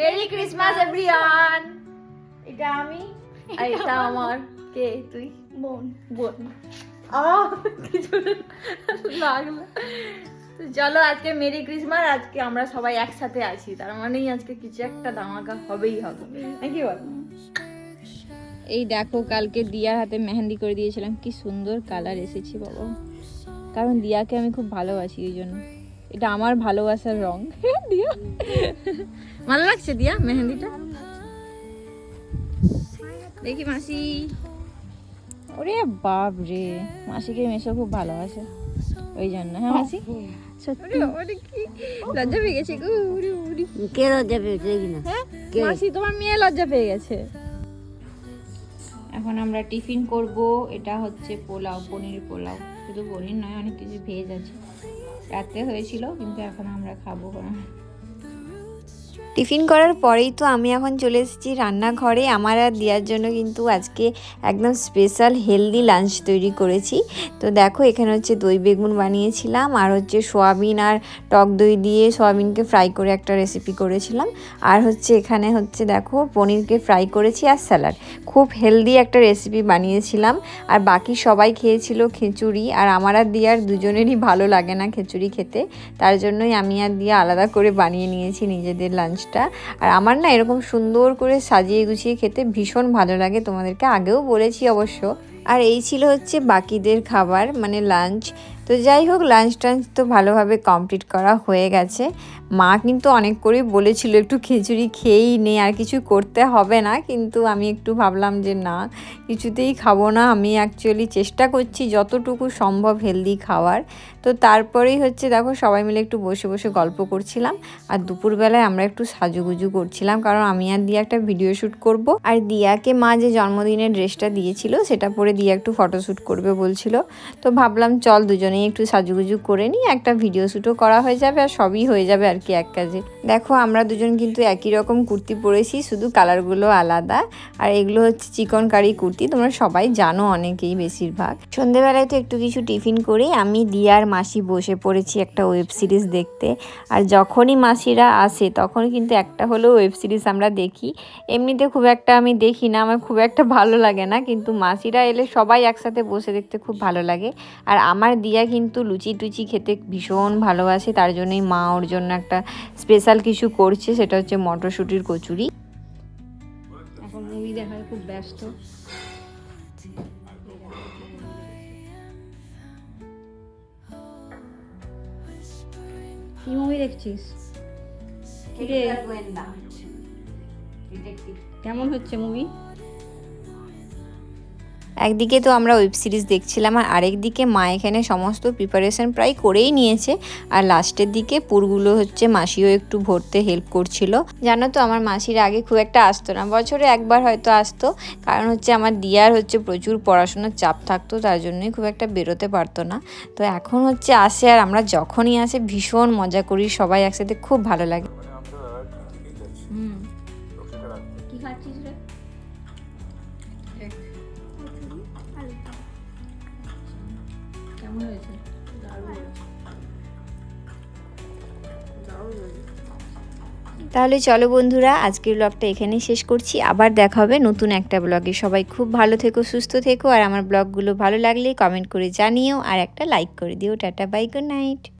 Merry Christmas everyone. এটা আমি আর এটা আমার কে তুই বোন বোন কিছু লাগলো। চলো আজকে মেরি ক্রিসমাস, আজকে আমরা সবাই একসাথে আছি, তার মানেই আজকে কিছু একটা ধামাকা হবেই হবে নাকি বল। এই দেখো কালকে দিয়ার হাতে মেহেন্দি করে দিয়েছিলাম, কি সুন্দর কালার এসেছে বাবা, কারণ দিয়াকে আমি খুব ভালোবাসি ওই জন্য। এটা আমার ভালোবাসার রং। দিয়া ভালো লাগছে দিয়া মেহেন্দিটা, দেখি মাসি। ওরে বাপ রে, মাসিকে মেশো খুব ভালোবাসে ওই জন্য। হ্যাঁ মাসি সত্যি লজ্জা পেয়ে গেছে গো। কে লজ্জা পেয়েছে কিনা? হ্যাঁ মাসি তোমার মেয়ে লজ্জা পেয়ে গেছে। এখন আমরা টিফিন করব, এটা হচ্ছে পোলাও, পনির পোলাও। শুধু পনির নয়, অনেক কিছু ভেজ আছে, রাতে হয়েছিল কিন্তু এখন আমরা খাবো। টিফিন করার পরেই তো আমি এখন চলে এসেছি রান্নাঘরে। আমার আর দিয়ার জন্য কিন্তু আজকে একদম স্পেশাল হেলদি লাঞ্চ তৈরি করেছি। তো দেখো এখানে হচ্ছে দই বেগুন বানিয়েছিলাম, আর হচ্ছে সোয়াবিন আর টক দই দিয়ে সোয়াবিনকে ফ্রাই করে একটা রেসিপি করেছিলাম, আর হচ্ছে এখানে হচ্ছে দেখো পনিরকে ফ্রাই করেছি আর স্যালাড। খুব হেলদি একটা রেসিপি বানিয়েছিলাম। আর বাকি সবাই খেয়েছিল খিচুড়ি, আর আমার আর দিয়ার দুজনেরই ভালো লাগে না খিচুড়ি খেতে, তার জন্যই আমি আর দিয়া আলাদা করে বানিয়ে নিয়েছি নিজেদের লাঞ্চটা। আর আমার না এরকম সুন্দর করে সাজিয়ে গুছিয়ে খেতে ভীষণ ভালো লাগে, তোমাদেরকে আগেও বলেছি অবশ্য। আর এই ছিল হচ্ছে বাকিদের খাবার মানে লাঞ্চ। তো যাই হোক লাঞ্চ টাঞ্চ তো ভালোভাবে কমপ্লিট করা হয়ে গেছে। মা কিন্তু অনেক করেই বলেছিল একটু খিচুড়ি খেয়েই নে, আর কিছু করতে হবে না, কিন্তু আমি একটু ভাবলাম যে না কিছুতেই খাবো না। আমি অ্যাকচুয়ালি চেষ্টা করছি যতটুকু সম্ভব হেলদি খাওয়ার। তো তারপরেই হচ্ছে দেখো সবাই মিলে একটু বসে বসে গল্প করছিলাম, আর দুপুরবেলায় আমরা একটু সাজুগুজু করছিলাম, কারণ আমি আর দিয়া একটা ভিডিও শ্যুট করব। আর দিয়াকে মা যে জন্মদিনের ড্রেসটা দিয়েছিল সেটা পরে দিয়া একটু ফটোশ্যুট করবে বলছিল। তো ভাবলাম চল দুজনেই একটু সাজুগুজু করে নিই, একটা ভিডিও শ্যুটও করা হয়ে যাবে আর সবই হয়ে যাবে আর কি এক কাজে। দেখো আমরা দুজন কিন্তু একই রকম কুর্তি পরেছি, শুধু কালারগুলো আলাদা। আর এগুলো হচ্ছে চিকন কারি কুর্তি, তোমরা সবাই জানো অনেকেই বেশিরভাগ। সন্ধেবেলায় তো একটু কিছু টিফিন করে আমি দিয়ার মাসি বসে পড়েছি একটা ওয়েব সিরিজ দেখতে। আর যখনই মাসিরা আসে তখন কিন্তু একটা হলেও ওয়েব সিরিজ আমরা দেখি। এমনিতে খুব একটা আমি দেখি না, আমার খুব একটা ভালো লাগে না, কিন্তু মাসিরা এলে সবাই একসাথে বসে দেখতে খুব ভালো লাগে। আর আমার দিয়া কিন্তু লুচি টুচি খেতে ভীষণ ভালোবাসে, তার জন্যই মা ওর জন্য একটা স্পেশাল কিছু করছে, সেটা হচ্ছে মটরশুঁটির কচুরি। এখন মুভি দেখায় খুব ব্যস্ত। কি মুভি দেখছিস? কেমন হচ্ছে মুভি? একদিকে তো আমরা ওয়েব সিরিজ দেখছিলাম, আর আরেকদিকে মা এখানে সমস্ত প্রিপারেশন প্রায় করেই নিয়েছে। আর লাস্টের দিকে পুরগুলো হচ্ছে মাসিও একটু ভরতে হেল্প করছিল। জানো তো আমার মাসির আগে খুব একটা আসতো না, বছরে একবার হয়তো আসতো, কারণ হচ্ছে আমার দিয়ার হচ্ছে প্রচুর পড়াশোনার চাপ থাকতো, তার জন্যই খুব একটা বেরোতে পারতো না। তো এখন হচ্ছে আসে, আর আমরা যখনই আসে ভীষণ মজা করি সবাই একসাথে, খুব ভালো লাগে। কি খাচ্ছিস রে? কেমন হয়েছে? তাহলে চলো বন্ধুরা আজকের ব্লগটা এখানেই শেষ করছি, আবার দেখা হবে নতুন একটা ব্লগে। সবাই খুব ভালো থেকো, সুস্থ থেকো, আর আমার ব্লগগুলো ভালো লাগলে কমেন্ট করে জানিও, আর একটা লাইক করে দিও। Tata bye, good night.